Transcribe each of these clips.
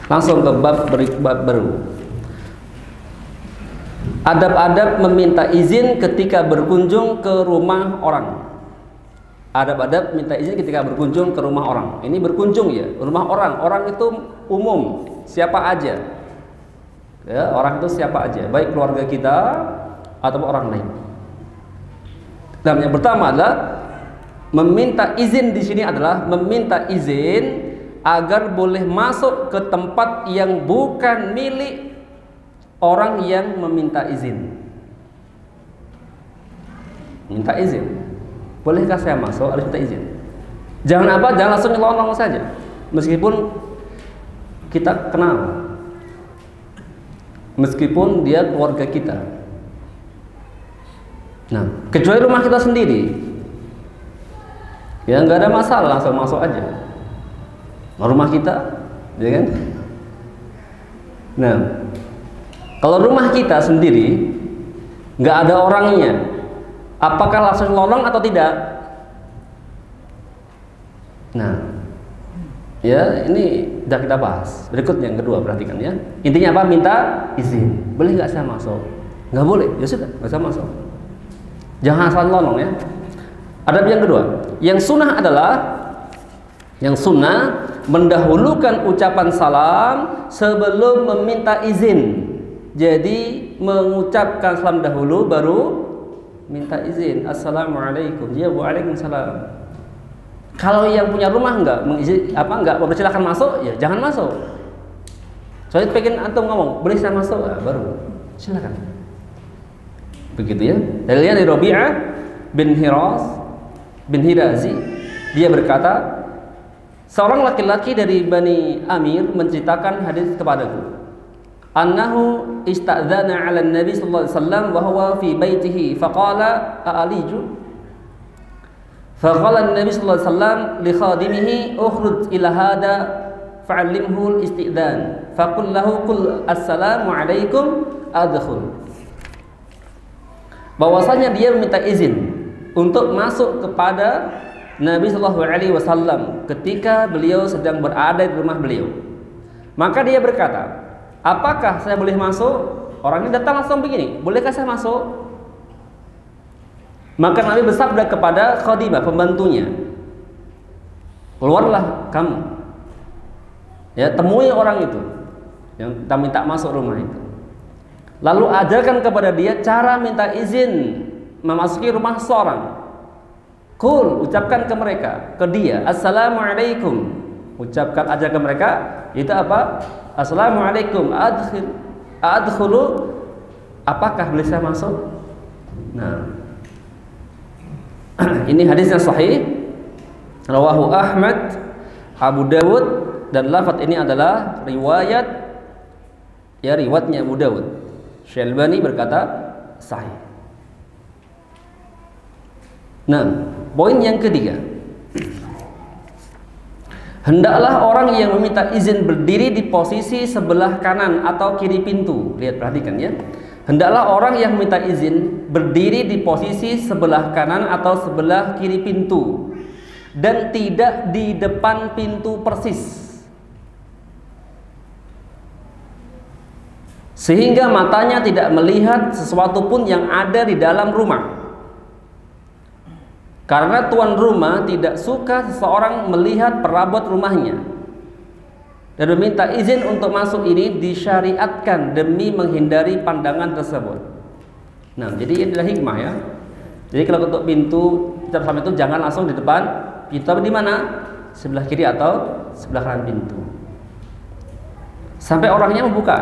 Langsung ke bab baru. Adab-adab meminta izin ketika berkunjung ke rumah orang. Adab-adab minta izin ketika berkunjung ke rumah orang. Ini berkunjung ya, rumah orang. Orang itu umum, siapa aja. Ya, orang itu siapa aja, baik keluarga kita atau orang lain. Dan yang pertama adalah meminta izin di sini adalah meminta izin agar boleh masuk ke tempat yang bukan milik orang yang meminta izin. Minta izin. Bolehkah saya masuk? Harus minta izin. Jangan apa? Jangan langsung nyelonong saja. Meskipun kita kenal. Meskipun dia keluarga kita. Nah, kecuali rumah kita sendiri. Ya nggak ada masalah, langsung masuk aja. Rumah kita, ya kan? Nah, kalau rumah kita sendiri nggak ada orangnya, apakah langsung lolong atau tidak? Nah, ya ini sudah kita bahas. Berikut yang kedua, perhatikan ya. Intinya apa? Minta izin. Boleh nggak saya masuk? Nggak boleh. Ya sudah, nggak usah masuk. Jangan asal lolong ya. Adab yang kedua, yang sunnah adalah mendahulukan ucapan salam sebelum meminta izin. Jadi mengucapkan salam dahulu baru minta izin. Assalamualaikum. Ya, waalaikumsalam. Kalau yang punya rumah enggak mempersilahkan masuk, ya jangan masuk. Soalnya pengen antum ngomong, boleh saya masuk? Baru silakan. Begitu ya. Dalilnya dari Rabi'ah bin Hirazi, dia berkata, seorang laki-laki dari Bani Amir menceritakan hadis kepadaku. Annahu ista'dzana 'ala Nabi sallallahu alaihi wasallam wa huwa fi baitihi faqala a'aliju. Faqala Nabi sallallahu alaihi wasallam li khadimihi ukhruj ila hada fa'allimhu al-isti'dzan. Faqul lahu qul assalamu alaikum adkhul. Bahwasanya dia meminta izin untuk masuk kepada Nabi Shallallahu Alaihi Wasallam ketika beliau sedang berada di rumah beliau. Maka dia berkata, apakah saya boleh masuk? Orangnya datang langsung begini, bolehkah saya masuk? Maka Nabi bersabda kepada khadimah, pembantunya, keluarlah kamu, ya temui orang itu yang kita minta masuk rumah itu. Lalu ajarkan kepada dia cara minta izin memasuki rumah seorang. Qul, ucapkan ke mereka, ke dia, assalamualaikum. Ucapkan, ajar ke mereka, itu apa? Assalamualaikum, adkhulu. Apakah boleh saya masuk? Nah, ini hadis yang sahih, rawahu Ahmad, Abu Dawud, dan lafaz ini adalah riwayatnya Abu Dawud. Syalbani berkata sahih. Nah, poin yang ketiga, hendaklah orang yang meminta izin berdiri di posisi sebelah kanan atau kiri pintu. Lihat, perhatikan ya. Hendaklah orang yang meminta izin berdiri di posisi sebelah kanan atau sebelah kiri pintu dan tidak di depan pintu persis, sehingga matanya tidak melihat sesuatu pun yang ada di dalam rumah. Karena tuan rumah tidak suka seseorang melihat perabot rumahnya. Dan meminta izin untuk masuk ini disyariatkan demi menghindari pandangan tersebut. Nah, jadi ini adalah hikmah ya. Jadi kalau untuk pintu itu jangan langsung di depan pintu, tapi di mana? Sebelah kiri atau sebelah kanan pintu. Sampai orangnya membuka.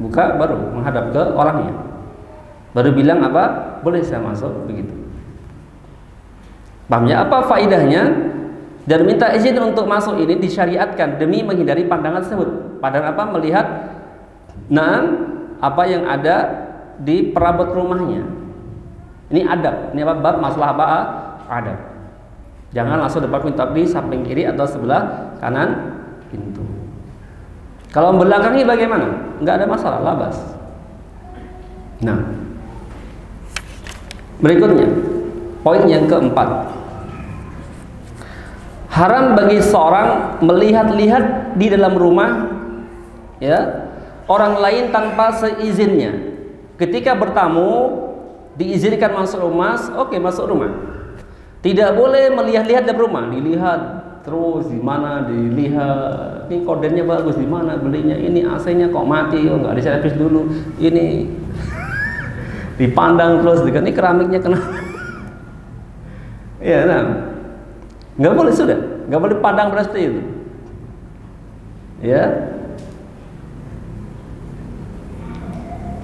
Buka baru menghadap ke orangnya. Baru bilang apa? Boleh saya masuk, begitu. Pahamnya apa faidahnya? Dan minta izin untuk masuk ini disyariatkan demi menghindari pandangan tersebut. Pandangan apa? Melihat apa yang ada di perabot rumahnya. Ini adab. Ini apa? Bab masalah apa? Adab. Jangan langsung depan pintu, tapi samping kiri atau sebelah kanan pintu. Kalau membelakangi bagaimana? Enggak ada masalah, labas. Nah, berikutnya poin yang keempat, Haram bagi seorang melihat-lihat di dalam rumah ya orang lain tanpa seizinnya. Ketika bertamu diizinkan masuk rumah, oke, masuk rumah. Tidak boleh melihat-lihat dalam rumah, dilihat terus di mana, dilihat ini kordennya bagus di mana belinya, ini AC-nya kok mati, oh nggak diservis dulu, ini dipandang terus, ini keramiknya kena. Ya, nah, nggak boleh, sudah, nggak boleh pandang seperti itu. Ya,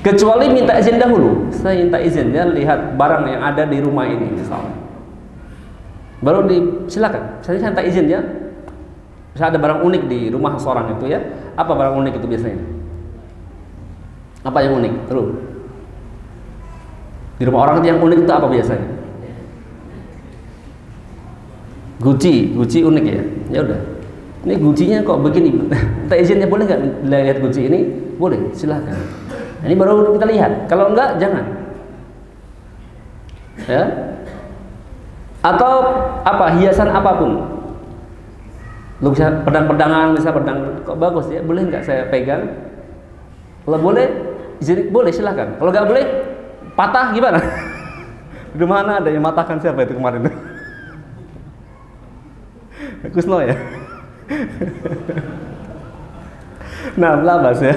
kecuali minta izin dahulu. Saya minta izin ya lihat barang yang ada di rumah ini misalnya. Baru silakan. Saya minta izin ya. Misalnya ada barang unik di rumah seorang itu ya. Apa barang unik itu biasanya? Apa yang unik? Terus. Di rumah orang itu yang unik itu apa biasanya? Guci unik ya. Ya udah. Ini gucinya kok begini. Minta izinnya boleh nggak lihat guci ini? Boleh, silakan. Ini baru kita lihat. Kalau enggak, jangan. Ya. Atau apa hiasan apapun. Lu bisa pedang-pedangan, bisa pedang kok bagus ya. Boleh enggak saya pegang? Kalau boleh, izin boleh silakan. Kalau enggak boleh, patah gimana? Di mana ada yang matahkan siapa itu kemarin? Kusno ya. Nah, belabas ya.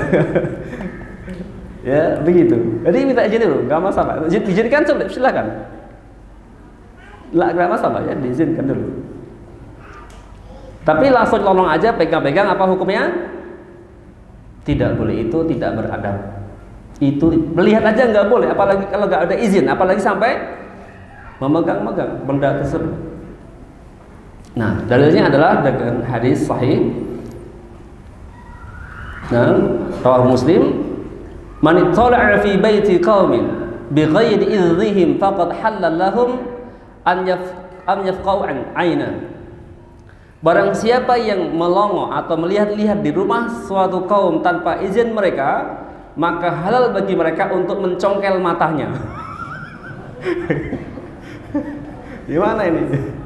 Ya, begitu. Jadi minta izin dulu, nggak masalah. Izinkan silakan. Nggak masalah ya, diizinkan dulu. Tapi langsung tolong aja pegang-pegang, apa hukumnya? Tidak boleh, itu tidak beradab. Itu melihat aja nggak boleh, apalagi kalau nggak ada izin, apalagi sampai memegang-megang benda tersebut. Nah, dalilnya adalah dengan hadis sahih. Nah, rawah Muslim. Man ittala'a fi baiti qaumin bighairi idznihim faqad halal lahum an yafqau an aina. Barang siapa yang melongo atau melihat-lihat di rumah suatu kaum tanpa izin mereka, maka halal bagi mereka untuk mencongkel matanya. Gimana ini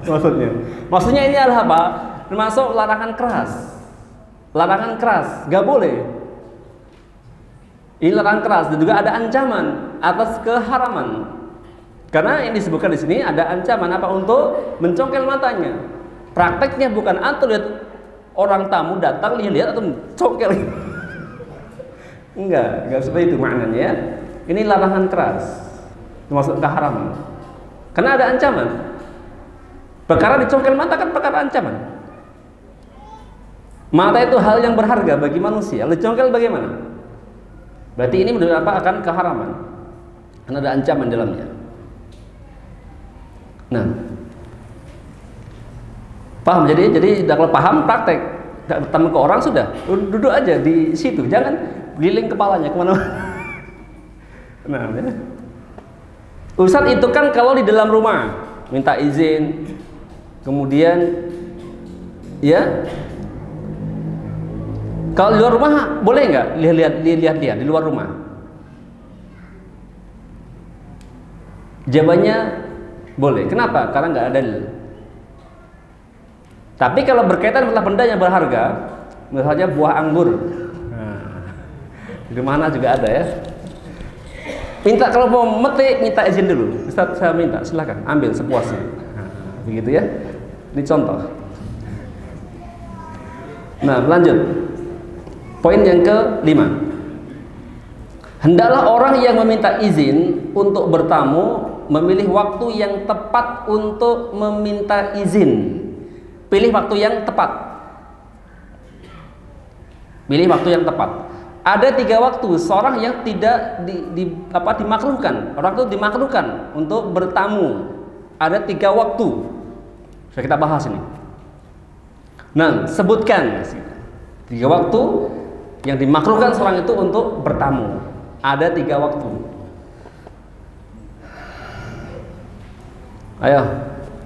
maksudnya? Maksudnya ini adalah apa? Termasuk larangan keras. Larangan keras, nggak boleh. Ini larangan keras dan juga ada ancaman atas keharaman. Karena yang disebutkan di sini ada ancaman apa untuk mencongkel matanya. Prakteknya bukan antum lihat orang tamu datang lihat atau congkel. Enggak seperti itu maknanya ya. Ini larangan keras, termasuk keharaman. Karena ada ancaman. Perkara dicongkel mata kan perkara ancaman. Mata itu hal yang berharga bagi manusia. Dicongkel bagaimana? Berarti ini menunjukkan apa? Akan keharaman. Karena ada ancaman dalamnya. Nah, paham? Jadi kalau paham praktek, nggak bertemu ke orang sudah duduk aja di situ, jangan giling kepalanya kemana-mana. Nah, ya. Ustaz itu kan kalau di dalam rumah minta izin, kemudian ya. Kalau di luar rumah boleh nggak lihat dia di luar rumah? Jawabannya boleh. Kenapa? Karena nggak ada dalil. Tapi kalau berkaitan dengan benda yang berharga, misalnya buah anggur, di mana juga ada ya. Minta kalau mau metik minta izin dulu. Ustaz saya minta, silakan ambil sepuasnya. Begitu ya. Ini contoh. Nah, lanjut. Poin yang ke-5. Hendaklah orang yang meminta izin untuk bertamu memilih waktu yang tepat untuk meminta izin. Pilih waktu yang tepat. Pilih waktu yang tepat. Ada 3 waktu seorang yang tidak dimakruhkan. Orang itu dimakruhkan untuk bertamu. Ada 3 waktu. Sudah kita bahas ini. Nah, sebutkan 3 waktu yang dimakruhkan seorang itu untuk bertamu. Ada 3 waktu. Ayo,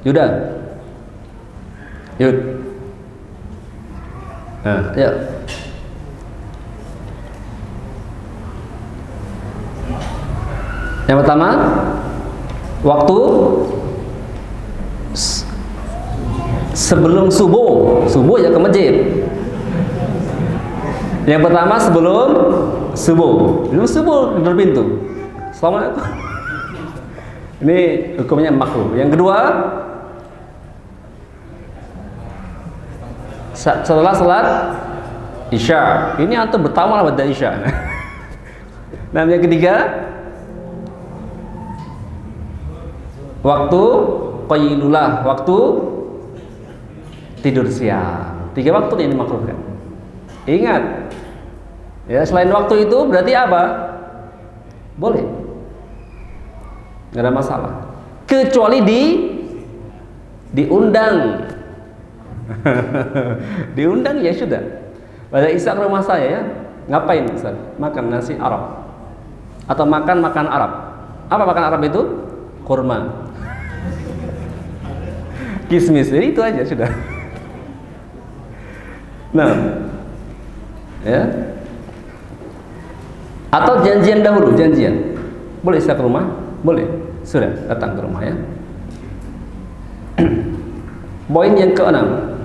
Yuda. Yud. Nah, ayo. Yang pertama, waktu sebelum subuh. Subuh ya ke masjid. Yang pertama sebelum subuh. Sebelum subuh di pintu. Assalamualaikum. Ini hukumnya makruh. Yang kedua, setelah salat Isya. Ini antum bertamu lah pada Isya. Nah, yang ketiga, waktu qailulah, waktu tidur siang. 3 waktu ini dimakruhkan. Ingat, ya, selain waktu itu berarti apa? Boleh, nggak ada masalah. Kecuali diundang. Diundang ya sudah. Pada Isya ke rumah saya ya, ngapain Ustaz? Makan nasi Arab atau makan Arab. Apa makan Arab itu? Kurma, kismis, jadi itu aja sudah. Nah, ya. Atau janjian dahulu, janjian. Boleh saya ke rumah? Boleh. Sudah datang ke rumah ya. Poin yang keenam.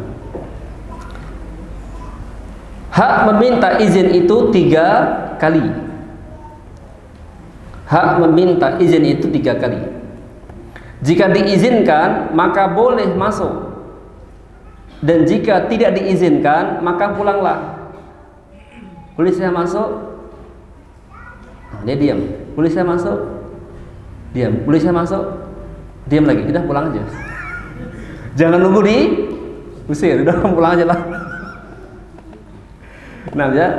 Hak meminta izin itu 3 kali. Hak meminta izin itu 3 kali. Jika diizinkan, maka boleh masuk. Dan jika tidak diizinkan, maka pulanglah. Boleh saya masuk? Nah, dia diam. Boleh saya masuk? Diam. Boleh saya masuk? Diam lagi. Udah pulang aja. Jangan nunggu diusir. Udah pulang aja lah. Nah, ya,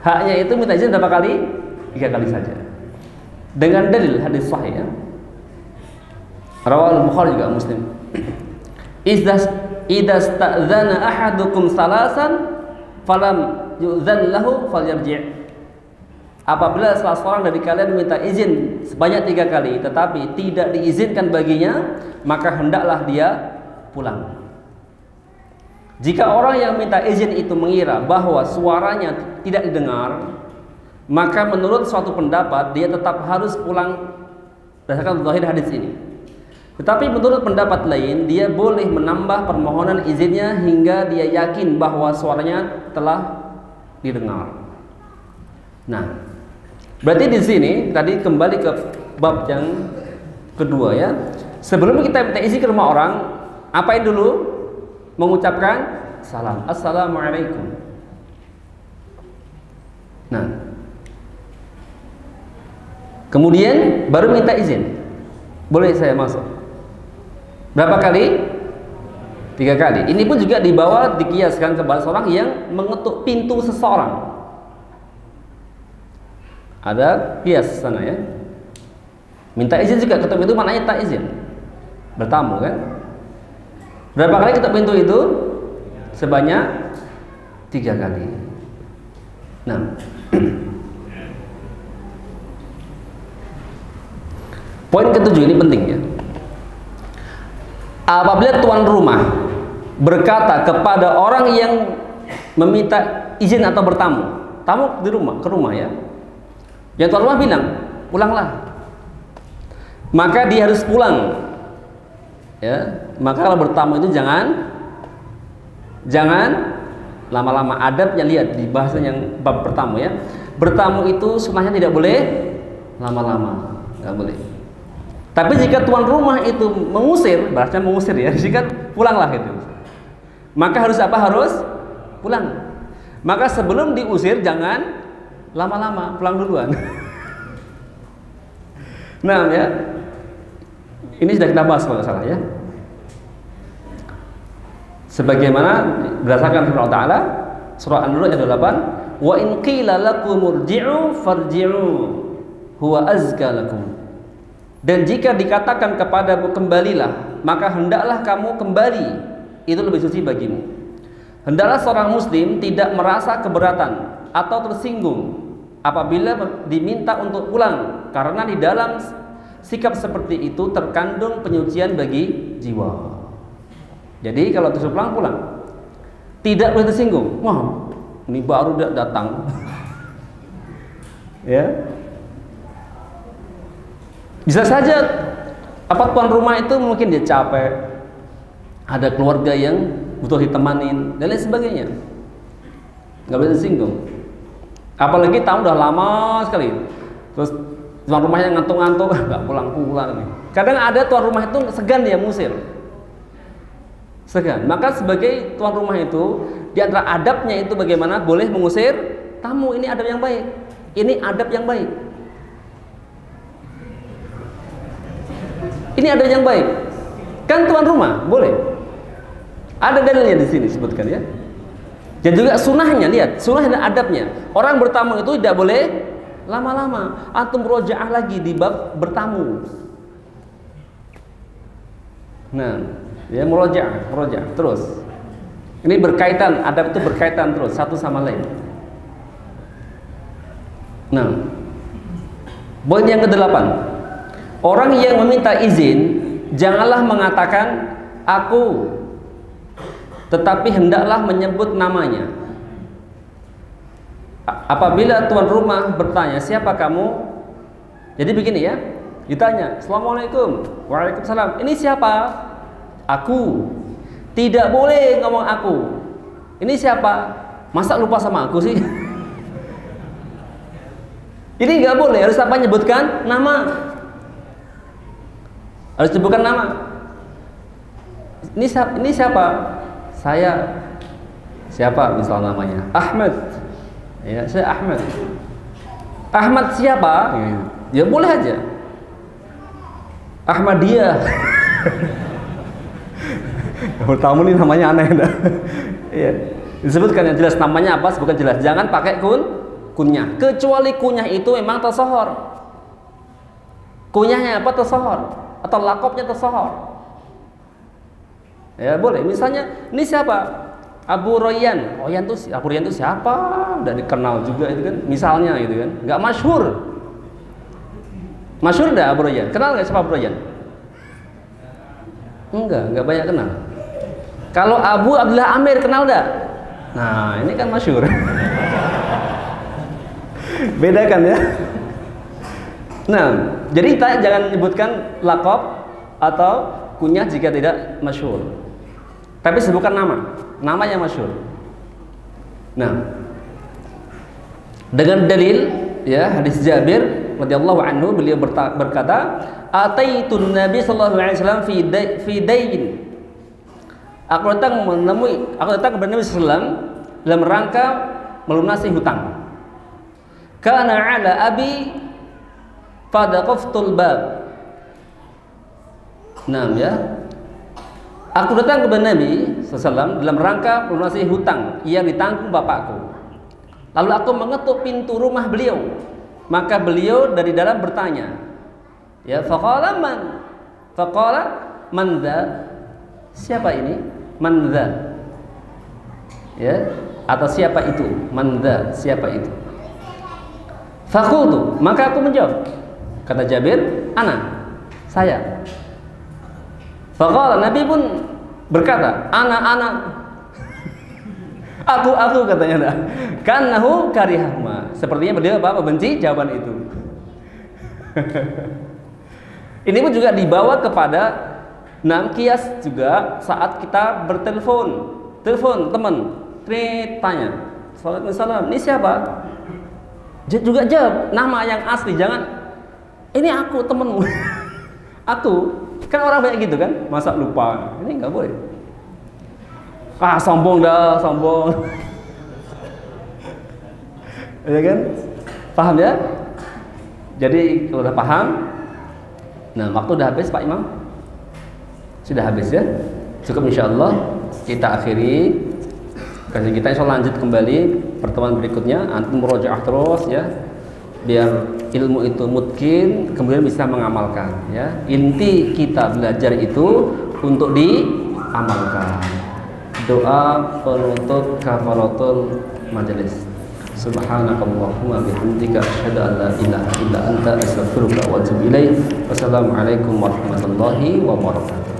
haknya itu minta izin berapa kali? 3 kali saja. Dengan dalil hadis sahih ya. Rawal Bukhari juga Muslim. Idza sta'dzana ahadukum salasan falam yu'dzan lahu falyarji'. Apabila salah seorang dari kalian minta izin sebanyak 3 kali tetapi tidak diizinkan baginya, maka hendaklah dia pulang. Jika orang yang minta izin itu mengira bahwa suaranya tidak didengar, maka menurut suatu pendapat dia tetap harus pulang berdasarkan zahir hadis ini. Tetapi menurut pendapat lain, dia boleh menambah permohonan izinnya hingga dia yakin bahwa suaranya telah didengar. Nah, berarti di sini tadi kembali ke bab yang kedua ya. Sebelum kita minta izin ke rumah orang, apain dulu? Mengucapkan salam, assalamualaikum. Nah, kemudian baru minta izin. Boleh saya masuk? Berapa kali? 3 kali. Ini pun juga dibawa dikiaskan kepada seorang yang mengetuk pintu seseorang. Ada kias sana ya. Minta izin juga ketuk pintu, maknanya tak izin. Bertamu kan? Berapa kali ketuk pintu itu? Sebanyak 3 kali. Nah, poin ketujuh ini penting ya. Apabila tuan rumah berkata kepada orang yang meminta izin atau bertamu, tamu di rumah, ke rumah ya, yang tuan rumah bilang, pulanglah, maka dia harus pulang ya. Maka kalau bertamu itu jangan lama-lama. Adabnya lihat di bahasa yang bab pertama ya. Bertamu itu sunnahnya tidak boleh lama-lama, nggak boleh. Tapi jika tuan rumah itu mengusir, bahasanya mengusir ya, jika pulanglah gitu. Maka harus apa? Harus pulang. Maka sebelum diusir jangan lama-lama, pulang duluan. Nah ya, ini sudah kita bahas kalau salah ya. Sebagaimana berdasarkan firman Allah Ta'ala surah An-Nur ayat 8, wa in qila lakum murji'u farji'u huwa azka lakum. Dan jika dikatakan kepadamu kembalilah, maka hendaklah kamu kembali, itu lebih suci bagimu. Hendaklah seorang muslim tidak merasa keberatan atau tersinggung apabila diminta untuk pulang, karena di dalam sikap seperti itu terkandung penyucian bagi jiwa. Jadi kalau disuruh pulang, tidak boleh tersinggung. Wah, ini baru datang. Ya, bisa saja apa tuan rumah itu mungkin dia capek, ada keluarga yang butuh ditemanin dan lain sebagainya. Nggak boleh disinggung. Apalagi tamu udah lama sekali, terus tuan rumahnya ngantuk-ngantuk, nggak pulang-pulang nih. Kadang ada tuan rumah itu segan dia musir, segan. Maka sebagai tuan rumah itu, di antara adabnya itu bagaimana boleh mengusir tamu. Ini adab yang baik. Ini adab yang baik. Ini adab yang baik. Kan tuan rumah boleh. Ada dalilnya di sini sebutkan ya. Dan juga sunahnya, lihat, sunah dan adabnya. Orang bertamu itu tidak boleh lama-lama. Antum murojaah lagi di bab bertamu. Nah, ya murojaah terus. Ini berkaitan, adab itu berkaitan terus satu sama lain. Nah, poin yang ke-8. Orang yang meminta izin janganlah mengatakan aku, tetapi hendaklah menyebut namanya. Apabila tuan rumah bertanya, siapa kamu? Jadi begini ya, ditanya, Assalamualaikum. Waalaikumsalam. Ini siapa? Aku. Tidak boleh ngomong aku. Ini siapa? Masa lupa sama aku sih? Ini nggak boleh, harus apa? Nyebutkan nama. Harus sebutkan nama. Ini siapa? Saya. Siapa misal namanya? Ahmad. Ya, saya Ahmad. Ahmad siapa? Ya boleh aja. Ahmadiyah. Bertamu nih namanya aneh dah. Iya. Disebutkan yang jelas namanya apa, sebutkan jelas. Jangan pakai kunyah. Kecuali kunyah itu memang tersohor. Kunyahnya apa tersohor atau lakopnya tersohor. Ya boleh. Misalnya ini siapa? Abu Royan. Abu Royan itu siapa? Udah dikenal juga itu kan. Misalnya gitu kan. Enggak masyhur. Masyhur enggak Abu Royan? Kenal enggak siapa Abu Royan? Enggak banyak kenal. Kalau Abu Abdullah Amir kenal enggak? Nah, ini kan masyhur. Beda kan ya? Nah, jadi kita jangan menyebutkan lakop atau kunyah jika tidak masyhur. Tapi sebutkan nama yang masyhur. Nah, dengan dalil ya hadis Jabir radhiyallahu anhu, beliau berkata, "Ataitun Nabi sallallahu alaihi wasallam fi dayn." Aku datang kepada Nabi sallallahu dalam rangka melunasi hutang. Kana ala abi fadaqaftul bab. Nah, ya. Aku datang kepada Nabi SAW dalam rangka melunasi hutang yang ditanggung bapakku. Lalu aku mengetuk pintu rumah beliau. Maka beliau dari dalam bertanya, ya, faqala man dha? Siapa ini? Man dha? Ya, atau siapa itu? Man dha? Siapa itu? Faqultu, maka aku menjawab. Kata Jabir, ana, saya. Faqala, Nabi pun berkata, ana. Aku katanya dah. Kannahu karihahma. Sepertinya beliau benci jawaban itu. Ini pun juga dibawa kepada kias juga saat kita bertelepon. Telepon teman, tanya, Assalamualaikum, ini siapa? Juga jawab nama yang asli, jangan ini aku temenmu. Aku. Kan orang banyak gitu kan, masa lupa. Ini nggak boleh. Sombong dah, sombong. Ya kan? Paham ya? Jadi kalau udah paham, nah waktu udah habis Pak Imam? Sudah habis ya? Cukup insyaallah kita akhiri. Kajian kita insyaallah lanjut kembali pertemuan berikutnya. Antum murojaah terus ya. Biar ilmu itu mungkin kemudian bisa mengamalkan ya. Inti kita belajar itu untuk diamalkan. Doa penutup kafaratul majelis. Subhanakallahumma bihamdika asyhadu an la ilaha illa anta astaghfiruka wa atubu ilaik. Wassalamualaikum warahmatullahi wabarakatuh.